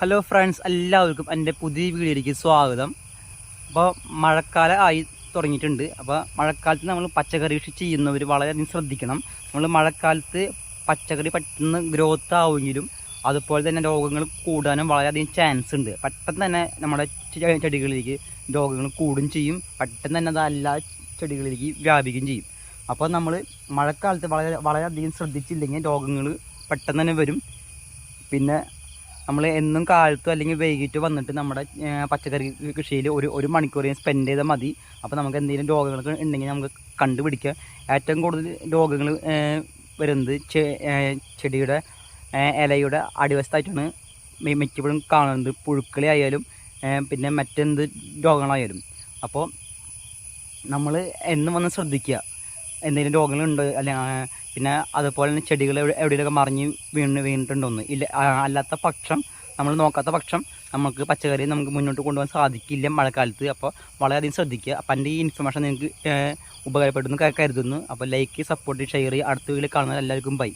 Hello friends, എല്ലാവർക്കും എൻ്റെ പുതിയ വീഡിയോയിലേക്ക് സ്വാഗതം. അപ്പോൾ മഴക്കാലം ആയി തുടങ്ങിയിട്ടുണ്ട്. അപ്പോൾ മഴക്കാലത്ത് നമ്മൾ പച്ചക്കറി കൃഷി ചെയ്യുന്നവർ വളരെയധികം ശ്രദ്ധിക്കണം. നമ്മൾ മഴക്കാലത്ത് പച്ചക്കറി പെട്ടെന്ന് ഗ്രോത്ത് ആവുമെങ്കിലും അതുപോലെ തന്നെ രോഗങ്ങൾ കൂടാനും വളരെയധികം ചാൻസ് ഉണ്ട്. പെട്ടെന്ന് തന്നെ നമ്മുടെ ചെടികളിലേക്ക് രോഗങ്ങൾ കൂടും ചെയ്യും. പെട്ടെന്ന് തന്നെ അത് എല്ലാ ചെടികളിലേക്ക് വ്യാപിക്കുകയും ചെയ്യും. അപ്പോൾ നമ്മൾ മഴക്കാലത്ത് വളരെയധികം ശ്രദ്ധിച്ചില്ലെങ്കിൽ രോഗങ്ങൾ പെട്ടെന്ന് തന്നെ വരും. പിന്നെ നമ്മൾ എന്നും കാലത്തോ അല്ലെങ്കിൽ വൈകിട്ടോ വന്നിട്ട് നമ്മുടെ പച്ചക്കറി കൃഷിയിൽ ഒരു മണിക്കൂർ സ്പെൻഡ് ചെയ്താൽ മതി. അപ്പോൾ നമുക്ക് എന്തെങ്കിലും രോഗങ്ങളൊക്കെ ഉണ്ടെങ്കിൽ നമുക്ക് കണ്ടുപിടിക്കുക. ഏറ്റവും കൂടുതൽ രോഗങ്ങൾ വരുന്നത് ചെടിയുടെ ഇലയുടെ അടിവശത്തായിട്ടാണ് മിക്കപ്പോഴും കാണുന്നത്. പുഴുക്കളി ആയാലും പിന്നെ മറ്റെന്ത് രോഗങ്ങളായാലും. അപ്പോൾ നമ്മൾ എന്നും വന്ന് ശ്രദ്ധിക്കുക എന്തെങ്കിലും രോഗങ്ങളുണ്ടോ, അല്ലെങ്കിൽ പിന്നെ അതുപോലെ തന്നെ ചെടികൾ എവിടെയൊക്കെ മറിഞ്ഞ് വീണിട്ടുണ്ടോന്ന്. ഇല്ല, അല്ലാത്ത പക്ഷം നമ്മൾ നോക്കാത്ത പക്ഷം നമുക്ക് പച്ചക്കറി നമുക്ക് മുന്നോട്ട് കൊണ്ടുപോകാൻ സാധിക്കില്ല മഴക്കാലത്ത്. അപ്പോൾ വളരെയധികം ശ്രദ്ധിക്കുക. അപ്പം എൻ്റെ ഈ ഇൻഫർമേഷൻ നിങ്ങൾക്ക് ഉപകാരപ്പെടുന്നു കരുതുന്നു. അപ്പോൾ ലൈക്ക്, സപ്പോർട്ട്, ഷെയർ ചെയ്യുക. അടുത്ത വീഡിയോയിൽ കാണുന്നത് എല്ലാവർക്കും ബൈ.